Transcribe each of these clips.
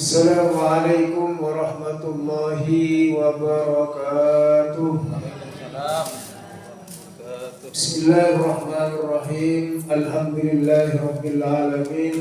Assalamualaikum warahmatullahi wabarakatuh. Bismillahirrahmanirrahim. Alhamdulillahirabbil alamin.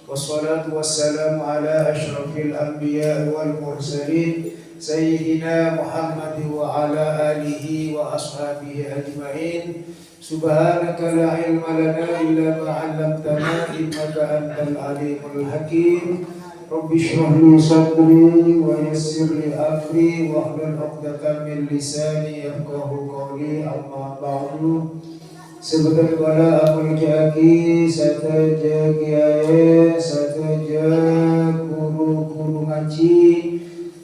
Wassalatu wassalamu ala asyrafil anbiya wal mursalin sayyidina Muhammad wa ala alihi wa ashabihi ajmain. Subhanaka la ilma lana illa ma 'allamtana innaka antal alimul hakim. Rabbi shrah li sadri wa yassir li amri wahlul 'uqdatam min lisani yafqahu qawli. Amma ba'du. Sebentar wala amul kiai sataja kiai sataja guru ngaji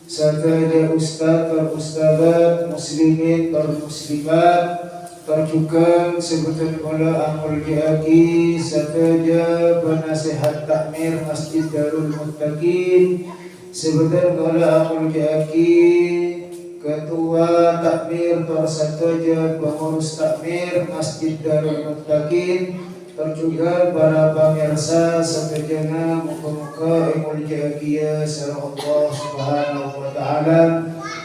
sataja ustaz ustazat muslimin muslimat terjukan sebentar wala amul kiai sataja penasihat takmir Masjid Darul Muttaqin sebentar wala amul kiai Ketua Takmir Torsataja pengurus takmir Masjid Darul Muttaqin terjuga para pemirsa sekalian muka-muka imul jagia sareng Allah Subhanahu wa taala.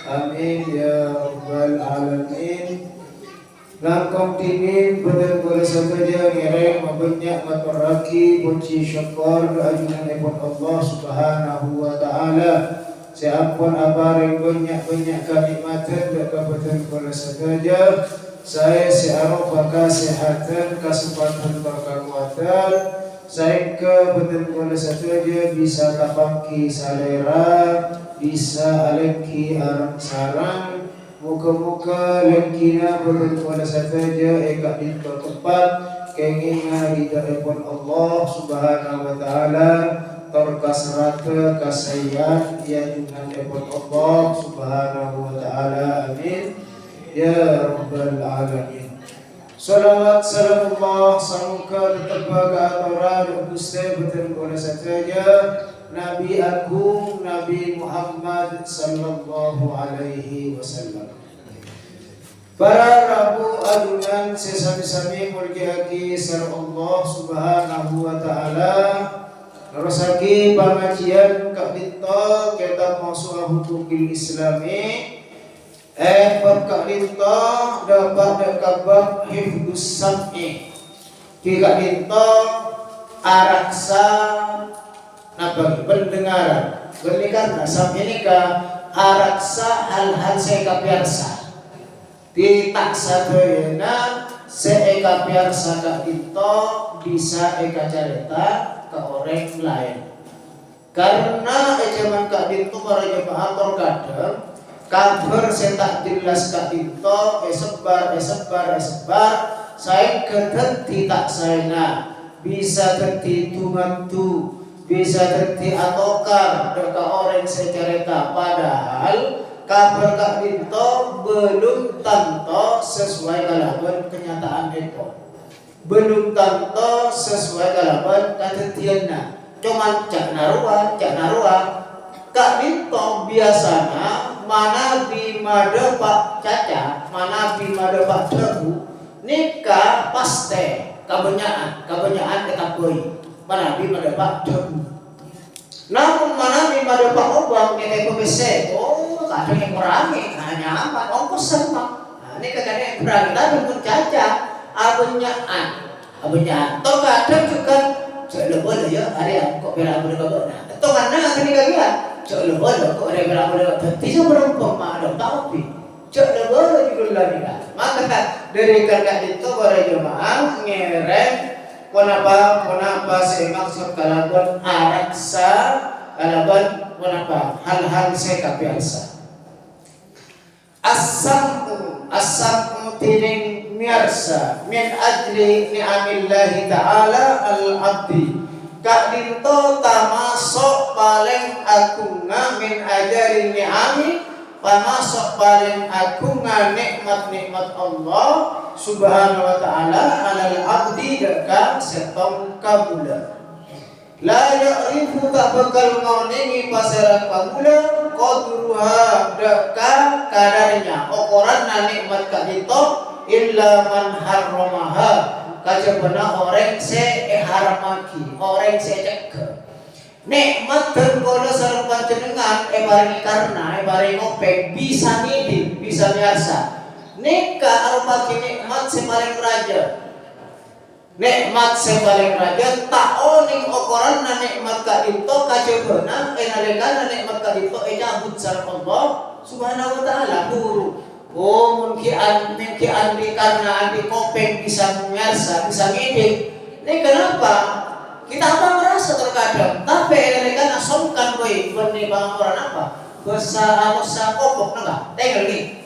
Amin ya rabbal alamin. Langkong tingin benar-benar saja ngereng mabanyak maturaki puji syukur ajunan Allah Subhanahu wa taala. Siapapun apa banyak-banyak kenikmatan dan kebetulan pada saja saya searah kesehatan kesempatan berkekuatan saya kebetulan pada saja bisa tapaki selera bisa aleki arang sarang muka-muka lengkina betul pada saja eka di tempat keinginan di hadapan Allah Subhanahu wa taala terkasrata kasayyan ya dengan dapet Allah Subhanahu wa taala. Amin ya rabbal alamin. Salawat salamullah samuka terbaga aturan Gusti betul pada saja Nabi Agung Nabi Muhammad sallallahu alaihi wasallam. Para rabu adunan sesami-sami mulki sareng Allah Subhanahu wa taala. Rasaki pengajian Kak Dinto kita masuk hukum Islami bab Kak Dinto dapat kabar hifdzus sam'i di Kak Dinto araksa apa pendengaran bernikah sam'i ini ke araksa hal-hal saya kapiarsa di taksa doyena saya kapiarsa Kak Dinto bisa eka cerita ke orang lain karena zaman Kak Dinto para jemaah terkadang kabar saya tak jelas Kak Dinto sebar saya kedenti tak saya bisa terti tumantu bisa terti atokar ke orang saya cerita padahal kabar Kak Dinto belum tanto sesuai kalaban kenyataan itu belum tanto sesuai kalaban katetianna cuman cak narua Kak Dinto biasanya mana bimada Pak Caca mana bimada Pak Debu nikah paste kebanyakan kita boy mana bimada Pak Debu namun mana bimada Pak Obang kita pemese kadang yang kurangi hanya amat ongkos sama ini kadang yang kurangi tapi pun Caca abunyan toh kadang juga jauh boleh ya hari kok berapa boleh toh karena akan dikalian jauh boleh kok ada berapa boleh tidak berapa ada tapi jauh boleh juga lagi maka dari kakak itu para jemaah ngereng kenapa saya maksud kalaban araksa kalaban kenapa hal-hal saya kapiasa asam tining miarsa min ajli ni'amillahi ta'ala al-abdi Kak Dinto tamasok paling agunga min ajari ni'ami tamasok paling agunga nikmat-nikmat Allah Subhanahu wa ta'ala alal abdi deka setong kabula la ya'rifu tak bakal ngonengi pasaran kabula qadruha deka kadarnya ukuran nikmat Kak Dinto illa man harramaha kajabana orang se haramaki orang se cek Nikmat dan kono sareng panjenengan paringi karena paringi ngopek bisa ngidip, bisa biasa. Nikah arupa nikmat sing paling raja. Nikmat sing paling raja tak oning ukuran nikmat ka dinto kajebana nalika nikmat ka dinto cabut sareng Allah Subhanahu wa taala guru. Oh mungkin karena andi kopeng bisa biasa, bisa ngidip. Ini kenapa? Kita apa merasa terkadang, tapi mereka nasongkan boy, benih orang apa? Besar kopok naga, tengel ni,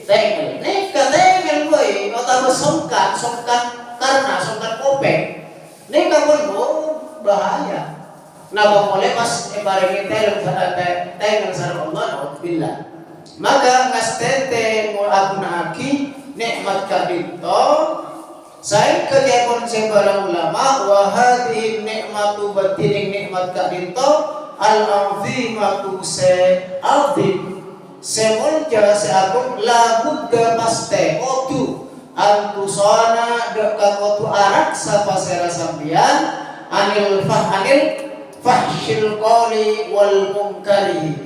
tengel. Neka tengel boy, atau songkan karena songkan kopeng. Neka pun bahaya. Napa boleh pas bareng tengel sareng Allah, naudzubillah. Maka ngastete mo aku naaki nikmat kadito. Saya kejepon sebarang ulama wa hadhihi nikmatu batining nikmat kadito al-azimatu azim semulja seagung la budda paste otu antusana deka kotu arak sapa sera sambian anil fahsyil qali wal munkari.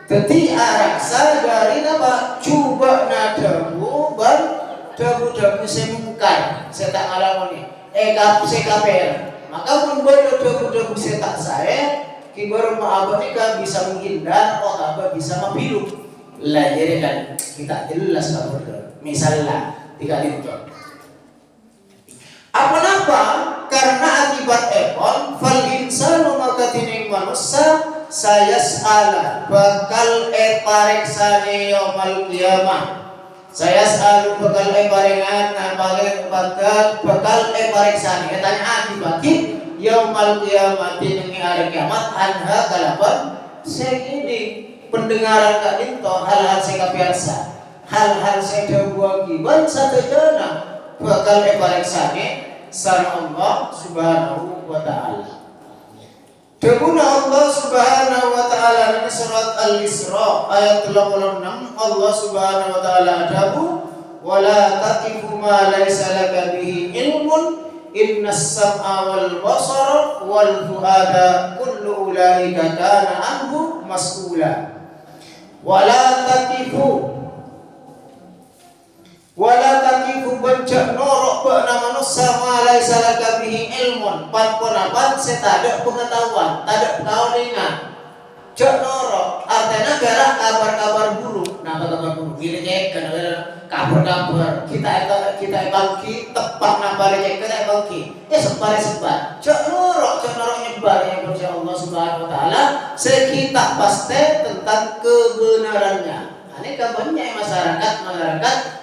Jadi araksa dari apa? Coba nadamu ban dabu semungkar saya tak ngalami KPR maka pun baru dabu saya tak saya kibar maabah nikah bisa menghindar atau bisa membiru lah jadi kan kita jelas lah misalnya tiga itu apa karena akibat ekon fal insanu maka tining manusia saya salah bakal pareksane yaumul qiyamah. Saya selalu bakal parengan bakal pareksane katanya akibat yaumul qiyamah dini hari kiamat anha kalapan segini pendengaran kak dinto hal-hal saya biasa hal-hal saya dawa kiban satu jana bakal pareksane sareng Allah Subhanahu wa taala. Debuna Allah Subhanahu wa taala dalam surat Al-Isra ayat 36 Allah Subhanahu wa taala adabu wala taqifu ma laysa laka bihi ilmun innas sam'a wal basara wal fuada kullu ulaika kana anhu mas'ula wala taqifu bancak norok bana manusia malai salah kabihi ilmun pan setada pengetahuan tada kaulingan cak norok artinya gara kabar buruk nah kabar buruk gini cek kabar kita bangki tepat nambah cek kita bangki sebar cak norok nyebar yang bersya Allah Subhanahu wa taala sekitar pasti tentang kebenarannya. Ini kabarnya masyarakat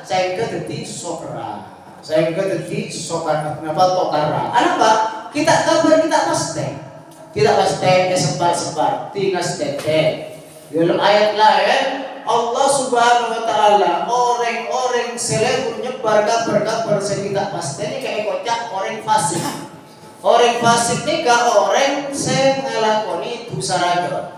saya kedeti sokra kenapa tokara apa kita kabar kita pasti sebar tinggal tete dalam ayat lain Allah Subhanahu wa taala orang selebur nyebar kabar sekitar pasti ini kayak kocak orang fasik ini orang yang ngelakoni dosa raja.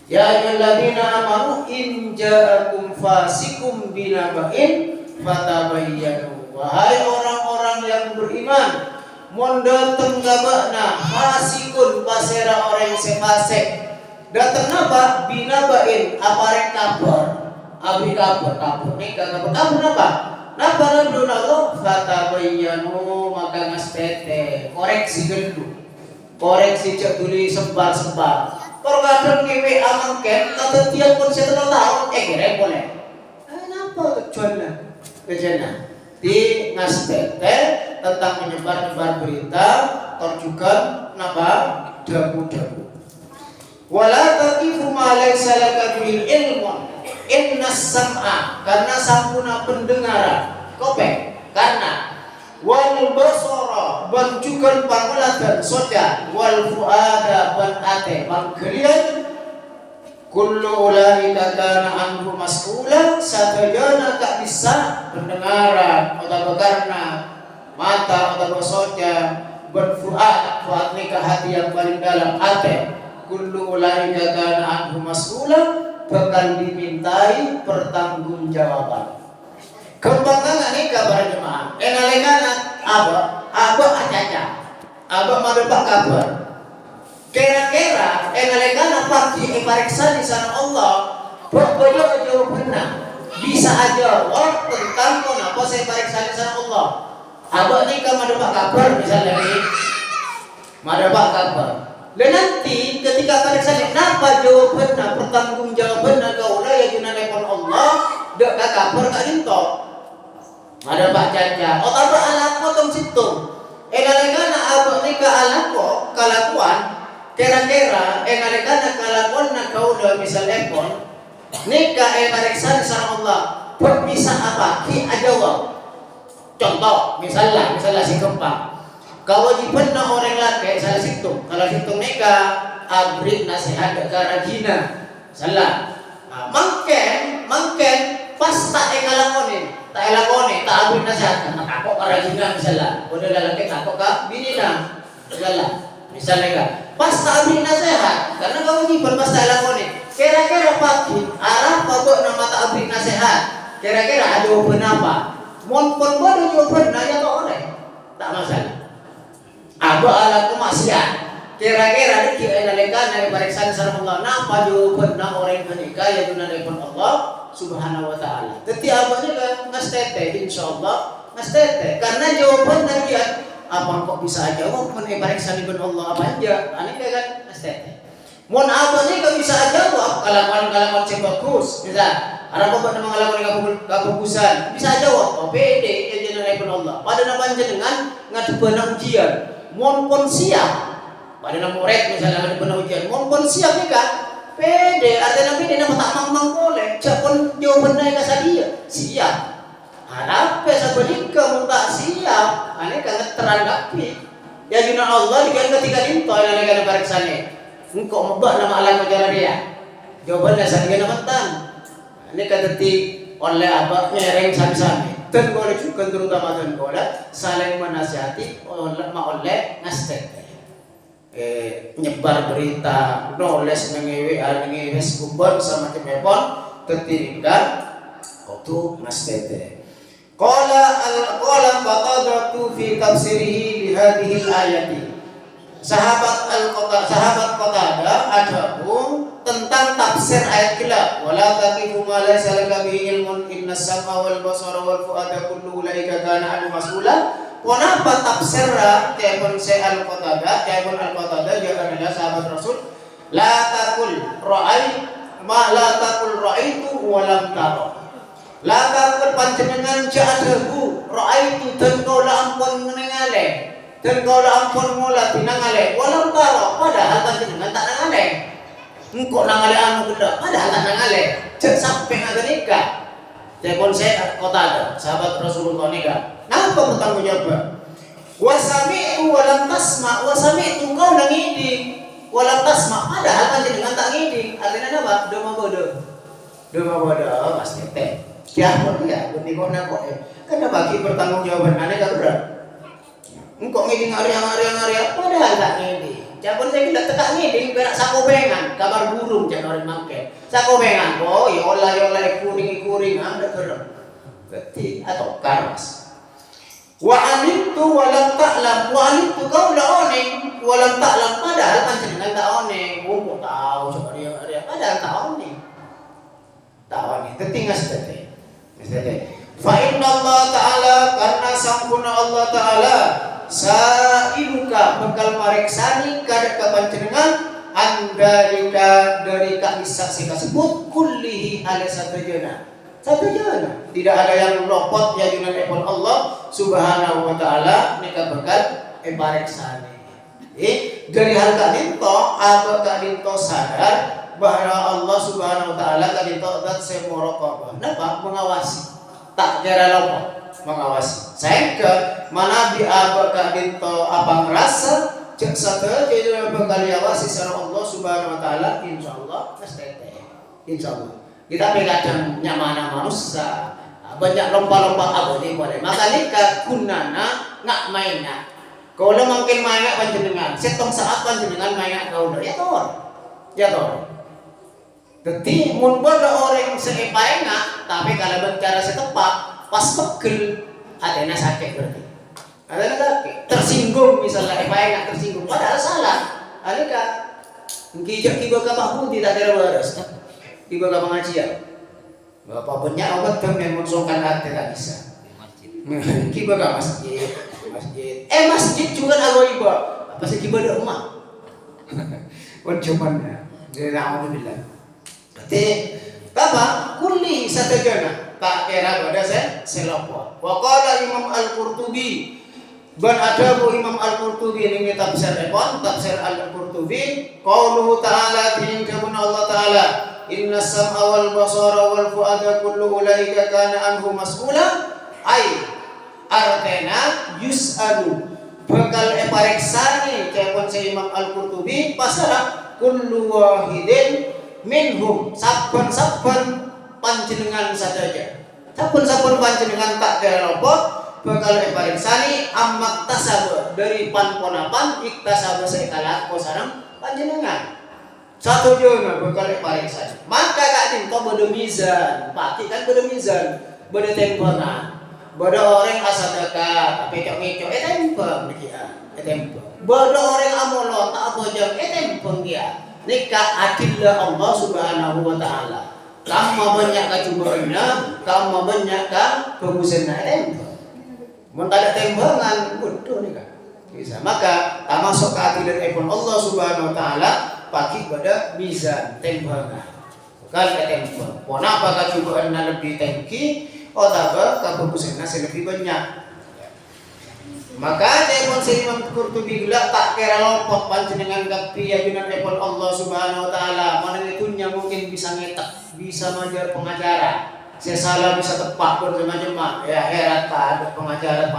Ya ayyuhalladzina amanu in ja'akum fasikum binaba'in fatabayyanu. Wahai orang-orang yang beriman, mon dateng gabakna fasikun pasera orang yang fasik. Dateng apa? Binaba'in aparek kabar. Abi kabar nikah kabar apa? Napa nabdun Allah fatabayyanu maka ngastete koreksi gendu. Koreksi cek tuli sebar. Pergadang kewe amangken kata tiap pun saya tahun kira boleh. Kenapa kejana? Di ngastete tentang menyebar berita terjukan napa dabu. Wala taqifu ma laysa laka bihi ilmun. Innas sam'a karena sampuna pendengaran. Kopek karena wal basara bancukan pangulatan soja wal fuada ban ate pangkelian kullu ulaika kana anhu mas'ula satajana tak bisa pendengaran atau karena mata atau soja ban fuad nikah hati yang paling dalam ate kullu ulaika kana anhu mas'ula bakal dimintai pertanggungjawaban. Kembangan ini kabar jemaah. Nalekana abah acaca. Abah madepak kabar. Kira-kira nalekana pagi pariksa di sana Allah, bodoh jawabanna bisa aja jawab tentang kenapa saya pariksa di sana Allah. Abang ni kan ada kabar misalnya ni, ada kabar. Dan nanti ketika pariksa ni, kenapa jawabanna pertanggung jawabanna kau lah yang junanepon Allah, dek kabar kak dinto. Ada caca, oh tak alat potong situ. Nalekana abang ni ke alako kelakuan. Kira-kira nalekana kalakuan na kaulah misalnya pun nikah pariksa sama Allah bisa apa ki ajawab. Contoh misalnya si kempang kewajiban na orang laki salah situ kalau situ nikah abrik nasihat ke rajina salah mungkin pas tak lakoni tak abrik nasihat takut ke rajina misalnya udah laki takut ke bini dah misalnya kan pas tak abrik nasihat karena kewajiban pas tak lakoni kira-kira pagi arah pokok nama tak abrik nasihat kira-kira ada jawaban apa mon pun ada jawaban nanya ke orang tak masalah apa alat kemaksiat kira-kira di nalika dari pariksaan sareng Allah napa jawaban na orang menikah ya dunanipun Allah subhanahu wa ta'ala teti abahnya kan ngastete insyaallah ngastete karena jawaban dia apa kok bisa jawab mun pariksa ibn Allah apa aja ini kan ngastete mun abahnya kan bisa jawab kalakuan sing bagus bisa ada apa nama ngalakuan kebagusan bisa jawab oh pede ya jenengan Allah pada nama jenengan ngadepan ujian mon pun siap pada nama murid misalnya ngadepan ujian mon pun siap ya kan pede artinya pede nama tak mang boleh japon jawabannya ka sadia siap harap sabenika mun tak siap ane kan teranggapi ya jenengan Allah dikan ketika dinto yang negara pariksane engkau mebak nama alam ajaran dia jawabannya sadia nama tan ini kata oleh abah nyereng sami-sami dan boleh juga terutama dan boleh saling menasihati oleh ngastek nyebar berita nulis mengewe Facebook sama telepon ketinggal waktu ngastek qala Qatadatu fi tafsirihi li hadhihi al-ayati sahabat Qatadah adapun tentang tafsir ayat kila wala taqifu ma laysa laka bihi ilmun innas sam'a wal basara wal fu'ada kullu ulaika kana anhu mas'ula kenapa tafsir telepon saya Al-Qatadah dia adalah sahabat Rasul la taqul ra'aitu wa lam tara la taqul panjenengan ja'adahu ra'aitu dan kau la ampun menengale dan kau la ampun mula tinangale walam tara padahal panjenengan tak nangale engkau nangale anu benda padahal tak nangale cek sampai ada nikah telepon saya Qatadah sahabat Rasulullah nikah kenapa bertanggung jawab wasami'tu walam tasma wasami'tu kau nangiding walam tasma padahal panjenengan tak ngiding artinya apa doma bodoh pasti teh kiamat dia benikon kok karena bagi bertanggung jawaban aneh kan berat engkau ngiding area padahal tak ngiding Japon saya tidak tekak ngiding berak sakobengan kabar burung jangan orang mangke sakobengan oh ya olah kuring anda kerem berarti atau karas wa alimtu walam ta'lam wa alimtu kau la oning walam ta'lam padahal panjenengan tak oning kok tahu coba dia padahal tak oning ketinggas tete fa inna Allah ta'ala karena sampuna Allah ta'ala sa'iluka bekal pariksani kada kapanjenengan andalika dari saksi tersebut kullihi ala satu jana tidak ada yang lopot ya junanipun Allah subhanahu wa ta'ala nika bekal pariksani dari hal kadinto apa kadinto sadar bahwa Allah subhanahu wa ta'ala kadinto dat semuraqabah napa mengawasi tak kira lopot mengawasi sehingga mana di abaka dinto apa ngerasa cek satu jadi bakal awasi secara Allah subhanahu wa ta'ala insyaallah nastete insyaallah kita pegadang nyamana manusia banyak lomba-lomba abadi boleh maka nikah kunana ngak mainnya kalau mungkin mainnya panjenengan setong saat panjenengan mainnya kau ya toh jadi mun bodo orang seepaenga tapi kalau bicara setepat pas pegel adanya sakit berarti adanya sakit tersinggung misalnya enak tersinggung padahal salah alika Kijak kiba ka mahmudi tak kira waras. Kiba ka pengajian. Bapak banyak obat yang mensongkan hati tak bisa. Kiba ka masjid. Masjid juga ada iba. Apa sih kiba di rumah? Cuman ya. Alhamdulillah. Berarti apa? Kulli satajana. Tak kira pada saya selapwa. Wa qala Imam Al-Qurtubi. Ban ada bu Imam Al-Qurtubi ini tafsir Al-Qurtubi qauluhu ta'ala tinjabun Allah ta'ala inna sam'a wal basara wal fu'ada kullu ulaika kana anhu mas'ula ay artena yus'alu bakal pariksani kaya si Imam Al-Qurtubi pasara kullu wahidin minhum saban panjenengan saja saban panjenengan tak kira apa bakal pariksani amak tasab dari pan-ponapan iktasab sekala kosarang panjenengan satu jona bakal pariksani maka kak tinto bodo mizan pati kan bodo mizan bodo tempengan bodo orang asadaka pecok-pecok tempeng dia tempeng bodo orang amolo tak bojong tempeng dia nikah adillah Allah subhanahu wa ta'ala kama banyak kacubaannya kama banyak kebagusannya tempeng mentada tembangan bodoh nih kan bisa maka termasuk keadilan epon Allah subhanahu wa ta'ala pagi pada mizan tembangan bukan tembang kenapa kacubaannya lebih tinggi atau kebagusannya lebih banyak maka epon Imam Qurtubi gula tak kira lopot panjenengan kepiyajunan epon Allah subhanahu wa ta'ala mana itunya mungkin bisa ngetak bisa mengajar pengacara saya salah bisa tepat berjemaah ya herat ada pengacara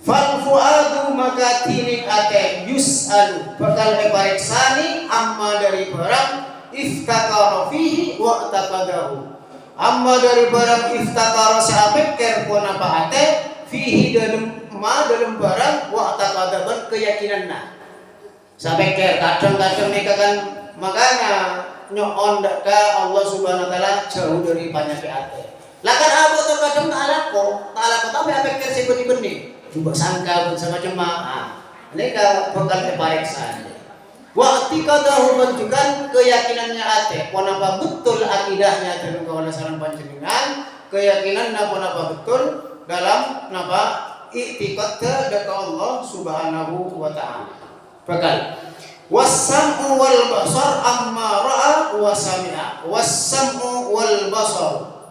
fal fuadu maka tinik ate yus'alu bakal pariksani amma dari barang iftakara fihi wa taqadahu amma dari barang iftakara sapikir pun apa ate fihi dalam barang wa taqadaban keyakinanna sapikir kadang-kadang mereka kan makanya nyoon deka Allah subhanahu wa ta'ala jauh dari banyak hati lakan abu terkadang tak alako tapi apa yang kerja benih-benih coba sangka bersama jemaah ini bakal diperiksa waktu kata menunjukkan keyakinannya hati kenapa betul akidahnya dalam kawasan panjenengan keyakinannya kenapa betul dalam napa i'tiqad ke Allah subhanahu wa ta'ala bakal wassam'u wal basar amma ra'a wa sami'a wassam'u wal basar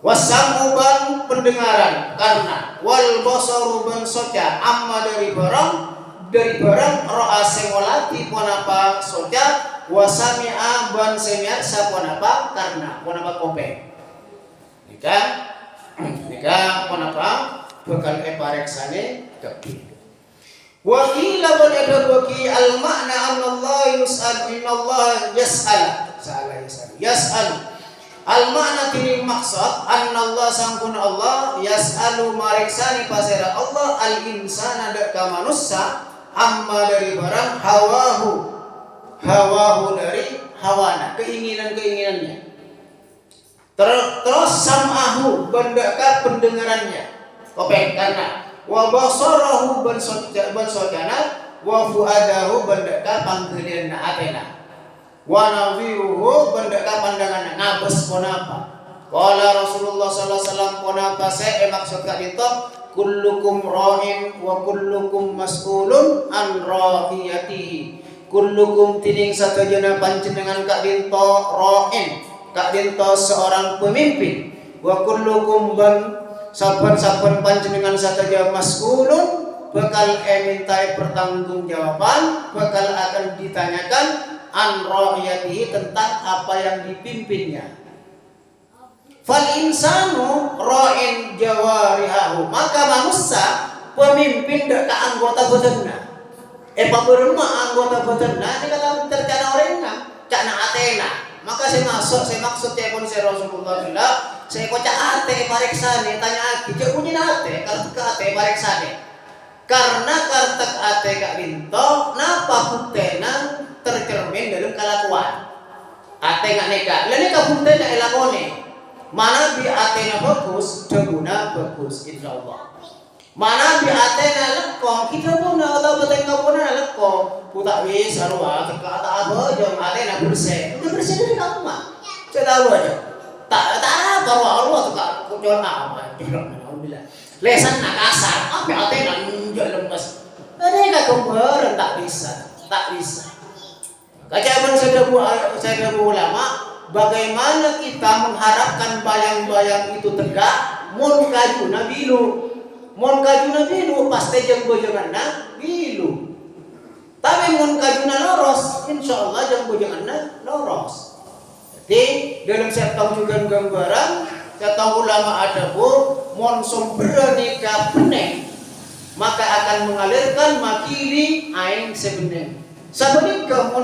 wassam'u ban pendengaran karena wal basaru ban soca amma dari barang ra'a sengolati ponapa soca wa sami'a ban semiat saponapa karena ponapa kopeng nikah ponapa bakal pariksane kepi Wakila pada bagi al makna Allah yus'al inallah yas'al al makna tini maksud Allah sangkun Allah yas'alu mariksani pasera Allah al insana deka manusia amma dari barang hawahu dari hawana keinginannya terus sam'ahu bendaka pendengarannya kopeng karena wa basarahu ban sojana wa fuadahu bendeka panggeulieunna atena wa nawiruhu bendeka pandanganna ngabes ponapa qala Rasulullah sallallahu alaihi wasallam ponapa se maksud ka ditu kullukum ra'in wa kullukum mas'ulun an ra'iyatihi kullukum tining satajana panjenengan ka dinto ra'in ka dinto seorang pemimpin wa kullukum ban saban-saban panjenengan sataja mas'ulun bakal mintai pertanggungjawaban bakal akan ditanyakan an ra'iyatihi tentang apa yang dipimpinnya fal insanu ra'in jawarihahu maka manusia pemimpin deka anggota badanna paberema anggota badanna ini kata tercana orangna cana atena maka saya maksud ya pun saya Rasulullah bilang saya kocak ate pariksane tanya lagi cek punya ate kalau ke ate pariksane karena kartek ate kak binto napa buktena tercermin dalam kelakuan ate gak neka lalu neka buktena elakone mana bi ate na bagus deguna bagus insyaallah Mana biate na lekong kita pun na atau beteng pun na lekong putak wis arwah kata apa jom ate na bersih udah bersih dari kamu mah saya tahu aja tak apa arwah tuh kak jual apa alhamdulillah lesan nak kasar apa ate na jual lemes ada nggak kembar tak bisa kajian saya ulama bagaimana kita mengharapkan bayang-bayang itu tegak mun kajuna bilu mon kajuna bilu pasti jeung bojonganna bilu tapi mon kajuna loros insyaallah jeung bojonganna loros. Jadi dalam saya tahu juga gambaran saya tahu ulama ada mon sombere nikah beneng maka akan mengalirkan makili aing sebeneng sabenika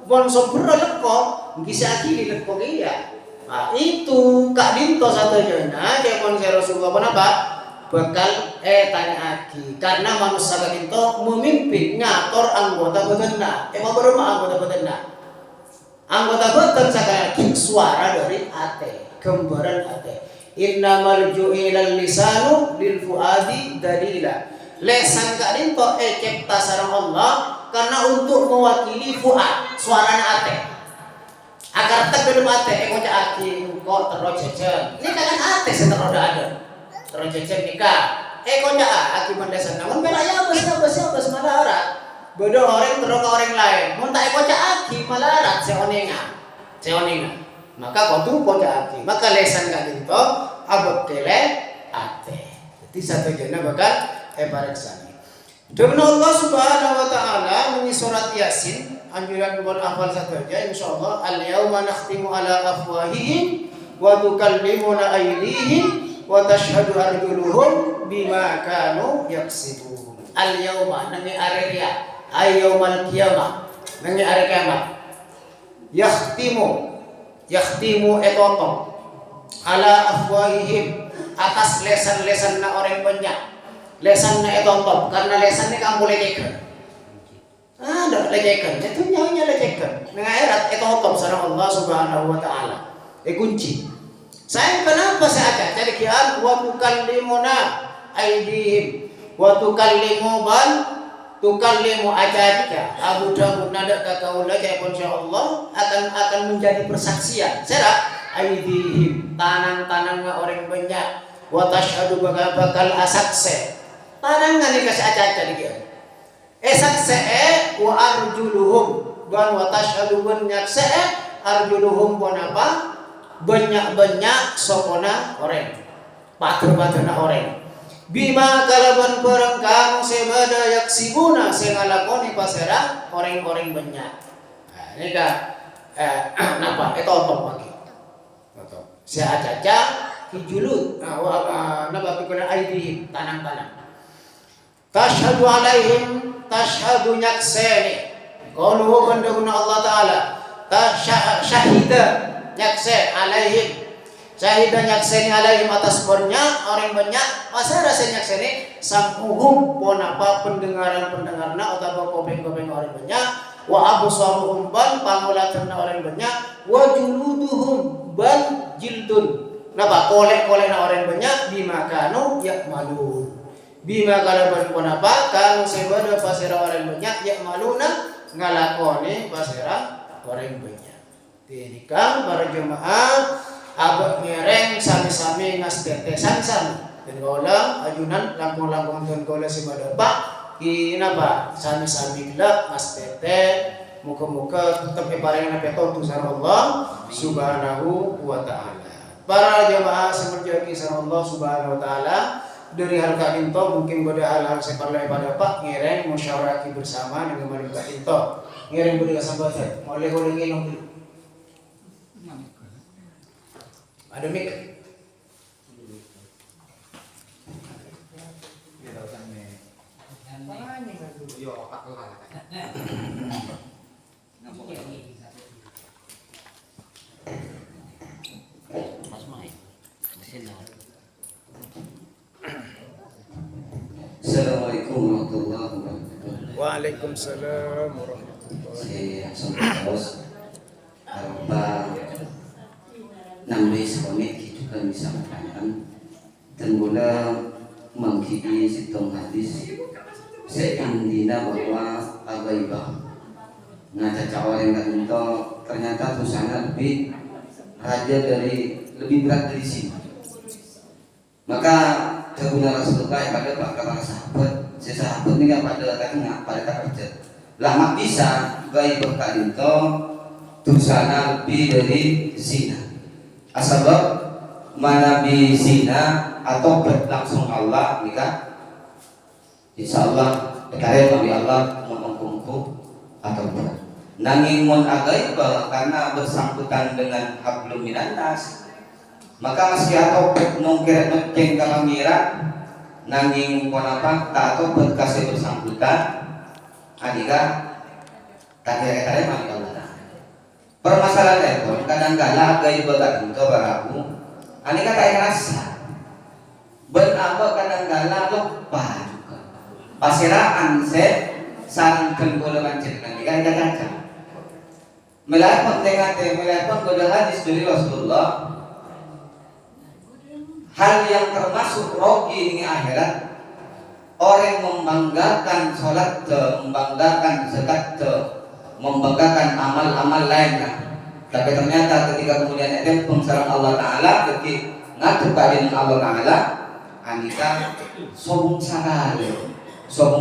mon sombere lekok bisa akili lekok iya. Nah itu kak dinto satu jana kayak mon Rasulullah kenapa bakal tanya aki karena manusia itu memimpin ngatur anggota badanna berapa anggota badan sekali suara dari ate gambaran ate innamal ju'ilal lisanu lil fuadi dalila lesan kak dinto cipta sareng Allah karena untuk mewakili fuad suaranya ate agar tegelum ate kocak aki kok terus jajan ini kan ate seteroda ada terus jajan nikah kocak akibat dasar namun bela ya bos malarat bodoh orang terus ke orang lain mun tak kocak aki malarat seoninga maka kau tuh kocak aki maka lesan gak dinto abot kele ate jadi satu jana bakal pareksani demi Allah subhanahu wa ta'ala mengi surat Yasin anjuran buat hafal satu aja insyaallah al-yauma nakhtimu ala afwahihim wa tukallimuna aydihim wa tashhadu arjuluhum bima kanu yaksibun. Al-yauma nangi areria ayyaumal qiyamah nangi are kiamat yakhtimu etotom ala afwahihim atas lesan-lesan na orang banyak lesan na etotom karena lesan ni kamu lecehkan ada lecehkan itu nyawanya lecehkan dengan akhirat etotom sareng Allah subhanahu wa ta'ala kunci. Saya kenapa saya aja jadi kian wa tukallimuna aydihim wa tukallimu ajadika Abu Dawud nada kakaula ya insyaallah akan menjadi persaksian serak aydihim tangan-tangan orang banyak wa tashhadu bakal asakse tangan ni kasih aja dia sakse wa arjuluhum dan wa tashhadu nyakse arjuluhum pun apa banyak sopona orang patur-paturna orang bima kalaban perang kamu sebada yaksibuna sengalakoni pasera orang-orang banyak. Nah ini kan napa itu otom lagi saya aja hijulut napa tukuna aidihim tanang-tanang tashhadu alaihim tashhadu nyakseni qaluhu banduna Allah taala syahida nyakse alaihim syahidan nyakseni alaihim atas bornya orang banyak masa rasa nyakseni sampuhum pun apa pendengaran-pendengarna atau kopeng-kopeng orang banyak wa absaruhum ban pangulatanna orang banyak wa juluduhum ban jildun napa kolek-kolekna orang banyak bima kanu yakmalun bima kalaban pun apa kanu sebada pasira orang banyak yakmaluna ngalakoni pasira orang banyak. Tinikang para jemaah abad ngereng sami-sami ngastete sami-sami dan gola ajunan langkung-langkung dan gola si bapak kinapa sami-sami gelap ngastete muka-muka tetap keparengan peton sareng Allah subhanahu wa ta'ala. Para jemaah semerjaki sareng Allah subhanahu wa ta'ala dari hal kadinto mungkin pada hal-hal separlai pada pak ngereng musyawarati bersama dengan mereka kadinto ngereng pada kesempatan oleh nginong dulu ada mic. Assalamualaikum warahmatullahi wabarakatuh. Waalaikumsalam warahmatullahi wabarakatuh. Namanya sekolah kita kan bisa mengatakan dan mula mengkiki situng hadis seindina bahwa agaibah ngaca orang itu ternyata tusana lebih raja dari lebih berat dari sini. Maka kebenaran Rasulullah pada para sahabat, sahabat ini pada katanya pada kerja lama bisa gaibah itu tusana lebih dari zina. Asbab manabi zina atau berlangsung Allah nikah insyaallah dekare nabi Allah mengkumpul atau bukan nanging mun agaibah karena bersangkutan dengan hablum minan nas maka meski atau nongkir nongkeng kamangira nanging pun apa tak atau berkasih bersangkutan adika tak kira-kira nabi Allah permasalahan itu kadang-kadang agaibah kan itu baraku adika tak rasa berapa kadang-kadang lupa juga pasiraan sarang kenggoleman cerita ini kan kaca melihat pada hadis dari Rasulullah hal yang termasuk rogi ini akhirat orang membanggakan sholat membanggakan zakat membanggakan amal-amal lainnya tapi ternyata ketika kemudian ada pengsaran Allah Ta'ala ketika ngatur keadaan Allah Ta'ala anika sobung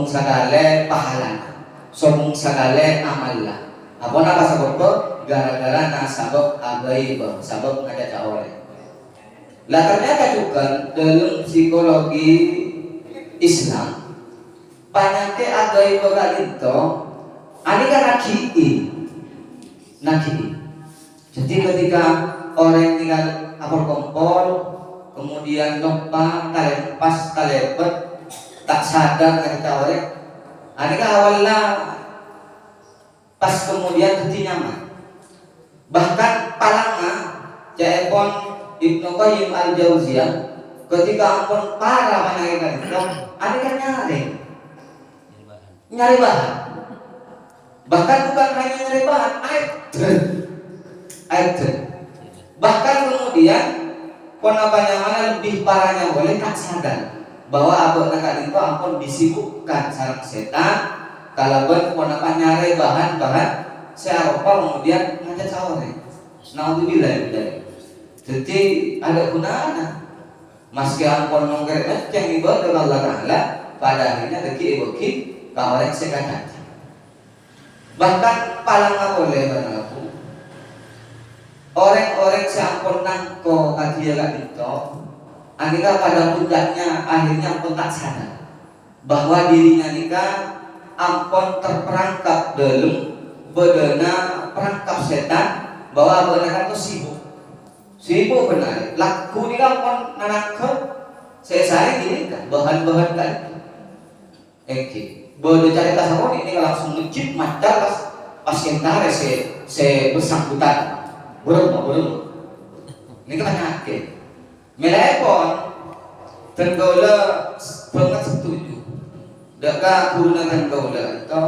sagale pahala sobung sagale amalla apa nama sabab gara-gara nasabab agaibah sabab ada oleh lah ternyata juga dalam psikologi Islam panake agaibah itu ini kan nakii jadi ketika orang tinggal apor kompor kemudian lupa pas talepet tak sadar kita orang adakah awalnya pas kemudian jadi nyaman bahkan palangnya jaipon Ibnu Qayyim al-Jauziyah ketika ampun para menangikan itu adakah nyari bahan bahkan bukan hanya nyari bahan air bahkan kemudian pun apa namanya lebih parahnya boleh tak sadar bahwa abang nakal itu ampun disibukkan sarang setan kalau pun apa nyari bahan-bahan searopa kemudian ngajak sahur naudzubillah jadi ada gunanya meski ampun nongkrong yang ibadah Allah Ta'ala pada akhirnya deki kalau yang sekadar bahkan palang boleh berlaku orang-orang seampun nangko kajian itu akhirnya pada puncaknya akhirnya pun tak sadar bahwa dirinya nikah ampun terperangkap dalam bedana perangkap setan bahwa benar itu sibuk benar laku nikah pun nanangke saya gini kan bahan-bahan kan bodoh cerita sama ini langsung ngejip mata pas yang tarik saya bersangkutan belum ini kan penyakit melepon tenggola banget setuju dekat kurunan tenggola itu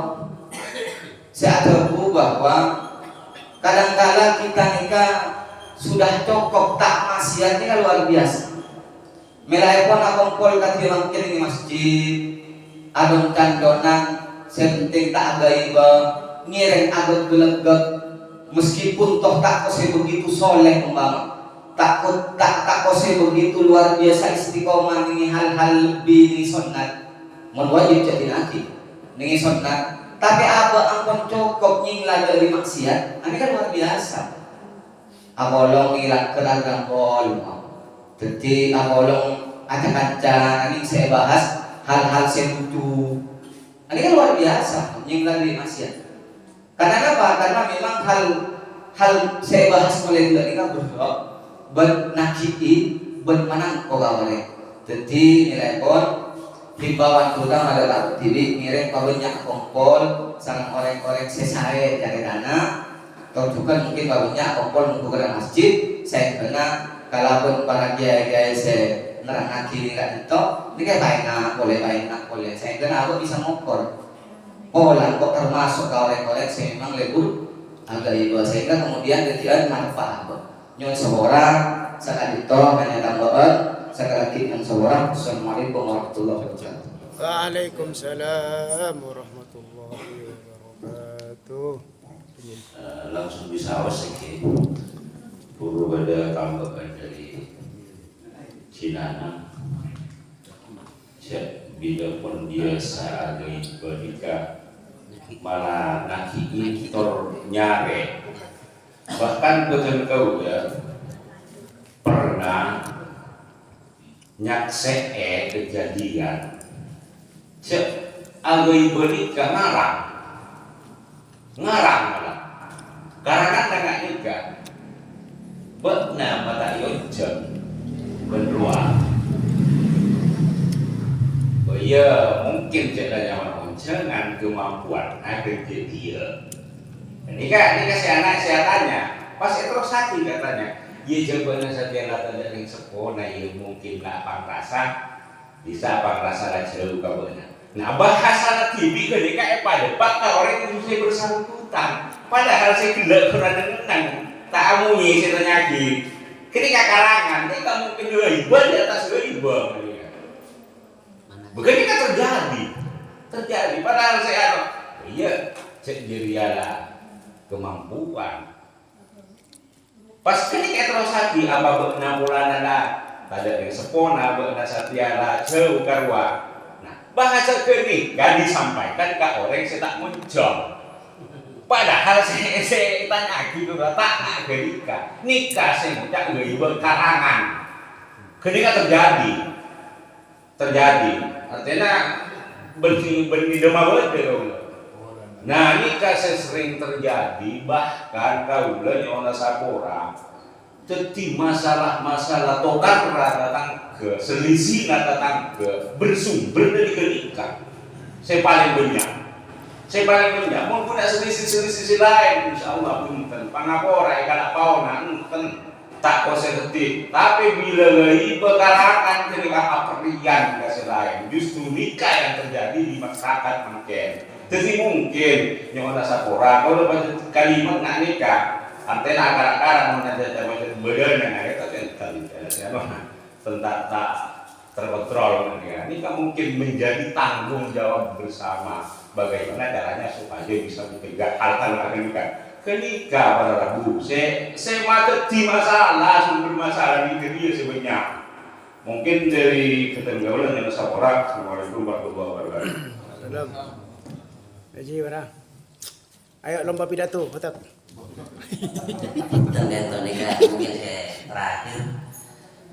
saya tahu bahwa kadang-kala kita nikah sudah cukup tak maksiat ini kan luar biasa melepon akumpul kaki mangkir di masjid adon candonan sepenting tak agaibah ngiring agot gelegek meskipun toh tak kose begitu soleh umpama tak kose begitu luar biasa istiqomah ini hal-hal lebih ini sunat mun wajib jadi nanti ini sunat tapi apa ampun cukup nyingla dari maksiat ini kan luar biasa abolong ngilang keragam bol jadi abolong acak-acak ini saya bahas hal-hal saya butuh ini kan luar biasa nyingla dari maksiat karena apa? Karena memang hal saya bahas mulai dari kita berdua bernakiti bermanang kogawale. Jadi nilai pon himbauan terutama adalah diri ngiring banyak kompol sang orang-orang sesare dari dana atau juga mungkin banyak kompol menggunakan masjid saya kena kalaupun para kiai saya nerang kiri kan itu ini kayak banyak boleh saya kena aku bisa mengukor pola kok termasuk korek-korek saya memang lebur agak ibu sehingga kemudian kemudian manfaat nyon seorang saat itu hanya tambahan Sekali lagi yang seorang. Assalamualaikum warahmatullahi wabarakatuh. Waalaikumsalam warahmatullahi wabarakatuh. Langsung bisa awas lagi puru pada tambahan dari Cinana bila pun dia sebagai bernikah malah naki intor nyare, bahkan betul kau ya pernah nyakse kejadian agai bernikah ngarang malah karena tengah nikah benar mata yojeng berdua. Oh iya, mungkin ceritanya orang dengan kemampuan ada dia. Nikah si anak saya tanya, pas itu sakit katanya. Iya jawabannya saya lata dari sepona, iya mungkin lah pangrasa, bisa pangrasa lah jauh kabarnya. Nah bahasa TV ke nikah pada bakal orang itu saya bersangkutan. Padahal saya gelap kurang nenang, tak amuni saya tanya lagi. Ketika karangan, kita mungkin dua iba di atas dua iba. Begini kan terjadi. Padahal saya, iya, sejerialah kemampuan. Pas ketika terus hati, apa benar bulan ada, ada yang sepona, benar satiara, jauh karwa. Nah, bahasa kenikah disampaikan ke orang saya tak muncul. Padahal saya tanya gitu, tak nikah saya ucap gak berkarangan. Kenikah terjadi. Artinya benih demam betul. Nah nikah sering terjadi, bahkan kaulah nyona sapora. Jadi masalah tokar datang ke selisih datang ke bersumber dari kenikah. Saya paling banyak. Mau punya selisih lain, insya Allah punten. Pangapora ikan pauna punten tak positif. Tapi bila lagi perkarakan kenikah aperian kasih lain, justru nikah yang terjadi di masyarakat makin. Jadi mungkin nyona sapora kalau baca kalimat nak nikah, antena akar-akaran menajat macam badan yang ada tentang tak terkontrol nikah. Nikah mungkin menjadi tanggung jawab bersama. Bagaimana caranya supaya bisa mencegah hal-hal nikah. Kenikah para rabu, saya macet di masalah sumber masalah ini dia sebenarnya. Mungkin dari ketenggalan yang sapora. Assalamualaikum warahmatullahi wabarakatuh. Salam. Haji mana? Ayo lomba pidato, Ustaz. Tergantung nikah mungkin saya terakhir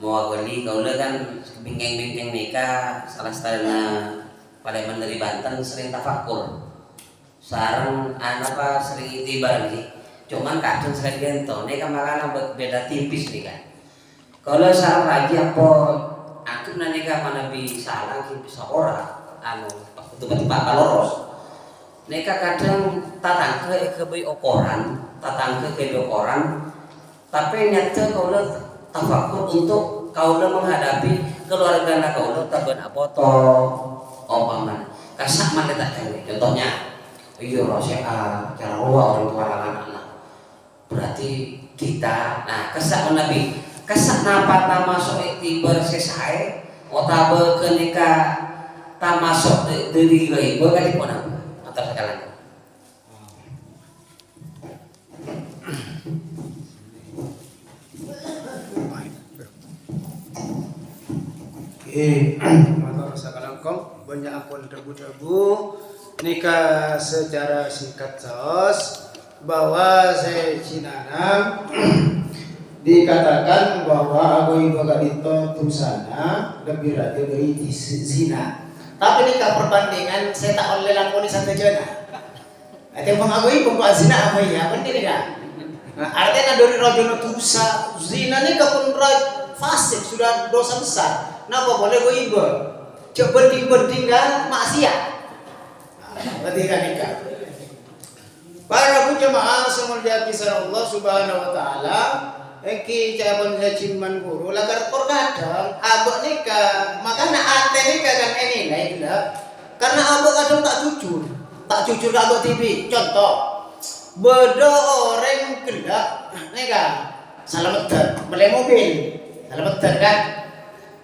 mau aku ni kau kan bingkeng nikah salah satunya pada menteri Banten sering tafakur sarang anak sering tiba lagi cuman kadang sering gento nikah malah beda tipis nih kan kalau sarang lagi apa aku nikah mana bisa lagi bisa orang tiba-tiba kaloros nikah kadang tatang ke okoran tapi nyata kau tafakur untuk kau menghadapi keluarga kau taben apa omongan kasak mana tak tahu contohnya iya rosia cara orang tua anak-anak berarti kita nah kesak nabi kesak napa masuk tiba selesai otabe kenika tak masuk dari ibu kan di mana atau sekalian Matur sakalangkong banyak akun debu-debu nikah secara singkat saos bahwa saya Cinanam dikatakan bahwa aku ibu kadito tusana lebih radio dari zina. Tapi nikah perbandingan saya tak oleh lakoni satu jana. Ada yang aku ibu kok zina apa ya? Benar tidak? Nah, artinya dari rojono tusa zina ini kapun fasik sudah dosa besar. Napa boleh gue ibu? Coba banding kan maksiat. Berarti kan nikah. Para jemaah semuanya kisah Allah Subhanahu Wa Taala. Eki jawaban saya ciman guru. Lagar kadang abang nikah, makanya ate nikah kan ini lah. Karena abang kadang tak jujur abang TV. Contoh, bedo orang gelap nikah, salamatan, beli mobil, salamatan kan.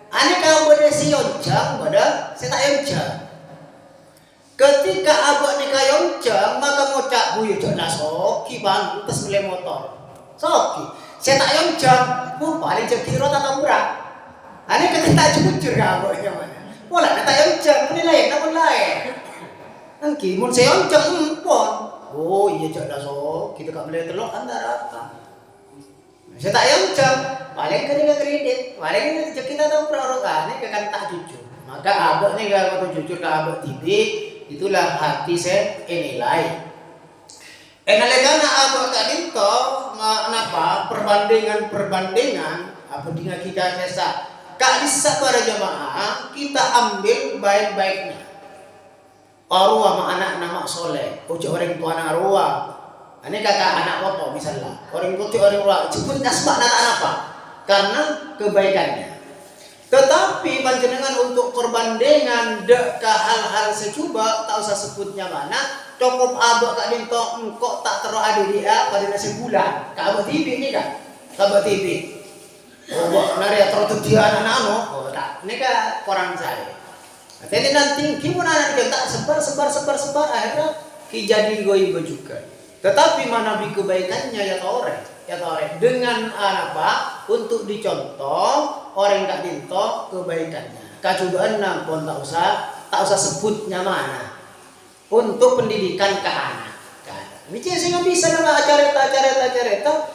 Ane kau pada si yoncang pada saya tak yoncang. Ketika abak ni kau yoncang maka ngocak buyu jona soki bang terus beli motor. Soki saya tak yoncang, paling jadi rota tabrak. Ane kata tak jujur kau abaknya mana? Pola tak yoncang, ini lain, apa lain? Angki mun saya yoncang pon. Oh iya jona soki kita tak boleh telok antara apa? Saya tak yoncang. Paling kredit, paling kita tahu proroga ini kan tak jujur. Maka abak nih kalau jujur ke abak TV, itulah hati saya nilai. Karena abak tadi toh, kenapa perbandingan apa dengan kita sesa. Kak bisa para jemaah kita ambil baik-baiknya. Arwah sama anak nama soleh, ucap orang tua anak arwah. Ini kakak anak foto misalnya, orang putih orang tua, jemput asbak anak apa? Karena kebaikannya. Tetapi panjenengan untuk perbandingan dek ke hal-hal secuba tak usah sebutnya mana cukup abak kak dinto engkau tak terlalu ada dia pada nasi bulan kabak TV ni kan kabak TV nari atau dia anak-anak oh tak ini kan korang saya jadi nanti gimana nanti tak sebar akhirnya jadi goiba juga. Tetapi mana kebaikannya ya tore dengan apa untuk dicontoh orang tak dinto kebaikannya kacubaan pun tak usah sebutnya mana untuk pendidikan ke anak kan ini sehingga bisa nama acara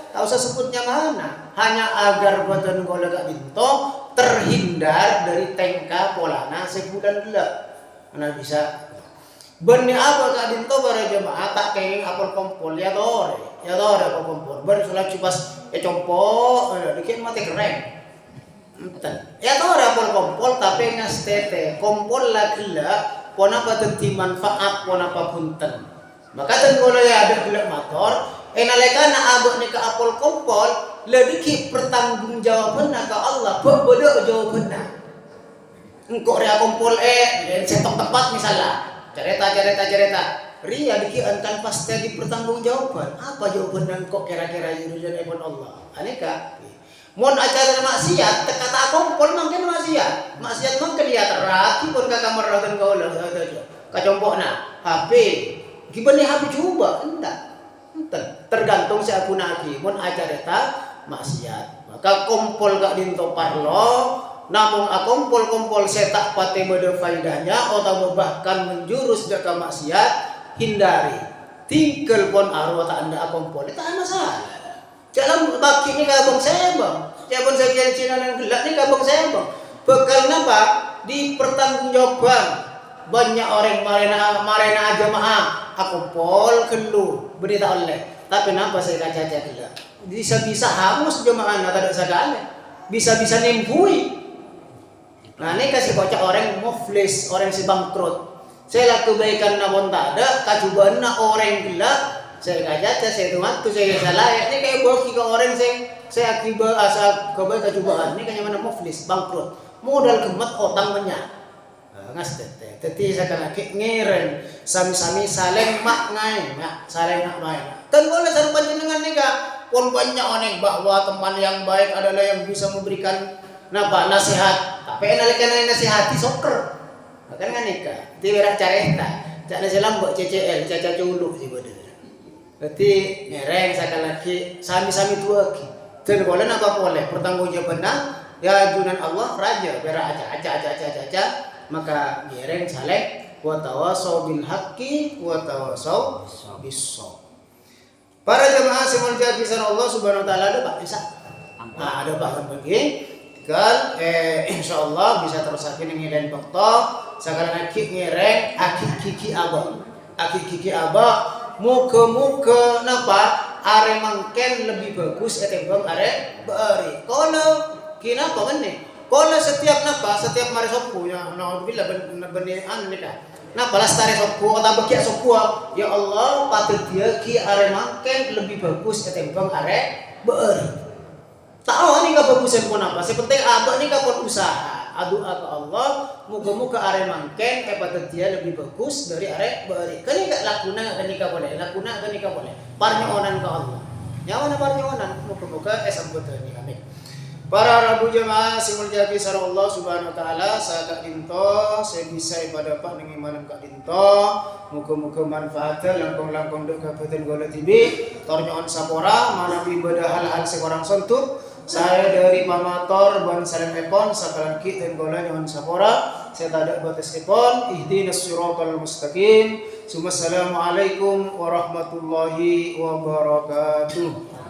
tak usah sebutnya mana hanya agar buatan gola gak dinto terhindar dari tengka polana sebulan gelap mana bisa benih apa kak dinto para jemaah tak kenging apel kompol ya tore apel kompol baru sulah cupas compok dikit mati keren ya tore apel kompol tapi ngas tete kompol lagi lah pon apa tenti manfaat pon apa punten maka tenggolo ya ada gelap motor nalekana abak ni ke apel kompol lediki pertanggung jawaban ke Allah bodoh jawabannya engkau rea kompol dan setok tempat misalnya cerita ria dikian kan pasti dipertanggungjawaban apa jawaban dan kok kira-kira yurujan ibn Allah aneka mon acara maksiat kata kompol mungkin maksiat mungkin dia teraki pun ke kamar dan kau lah kacompokna HP gimana HP coba enggak tergantung si aku lagi mon acara maksiat maka kompol gak dinto parlo namun kompol setak pate beda faidahnya atau bahkan menjurus jaka maksiat hindari tinggal pon arwah tak anda kompol itu tak masalah jalan baki ni kabang saya bang siapun saya Cina dan gelap ni kabang saya bang bekal napa di pertanggungjawaban banyak orang marena aja maaf kompol kelu berita oleh tapi napa saya kaca gelap bisa hangus jemaah tak ada segala bisa nembui. Nah ini kasih kocak orang muflis, orang si bangkrut. Saya lah kebaikan nabon tak ada, kacubaan na orang gelap. Saya kacat, saya tumat, saya salah. Ini kayak bagi ke orang saya akibat asal kebaikan kacubaan. Ini kayak mana muflis, bangkrut. Modal kemat otang banyak. Ngas tete, saya kena ngeren, sami-sami saling maknai, saling maknai. Dan boleh sarung panjenengan nih kak, pun banyak orang bahwa teman yang baik adalah yang bisa memberikan nasihat. Tapi nalikan nasihati soker. Kan nikah. Ti berak careta. Cak nasi lambok CCL, caca culuk sih bodoh. Berarti ngereng sekali lagi sami-sami tua ki. Dan boleh apa boleh pertanggungjawaban ya junan Allah raja berak aja. Maka ngereng saleh wa tawasau bil haqqi wa tawasau bis sabr. Para jemaah semuanya pisan Allah Subhanahu wa taala ada Pak bisa. Nah, ada bahkan begini kan insyaallah bisa terus akhirnya ngilen bakto sekarang akik ngereng akik kiki abah muka napa are mangken lebih bagus ketimbang are beari kalau kenapa meneh kalau setiap mari sopu ya naudzubillah beneran nika napa lastare sopu atau bekia sopu ya Allah patut dia ki are mangken lebih bagus ketimbang are beari. Tahu ni kebagusan pun apa? Seperti abah ni kapon usaha. Adu ke Allah, muka-muka are mangken kepada dia lebih bagus dari are beri. Kani gak lakuna kani ka boleh, lakuna kani ka boleh. Parnyonan ke Allah. Nyawa na parnyonan muka-muka sambut ni kami. Para rabu jemaah simul jati sareng Allah Subhanahu wa taala saya Kak Dinto saya bisa ibadah Pak dengan malam Kak Dinto muga-muga manfaatnya langkung-langkung dek Kabupaten Gola TV tornyoon sapora manabi ibadah hal-hal sekorang sentuh saya dari Pamator Ban Salam Epon sakalan ki dan Gola nyoon sapora saya tadak batas Epon ihdinas siratal mustaqim. Assalamualaikum warahmatullahi wabarakatuh.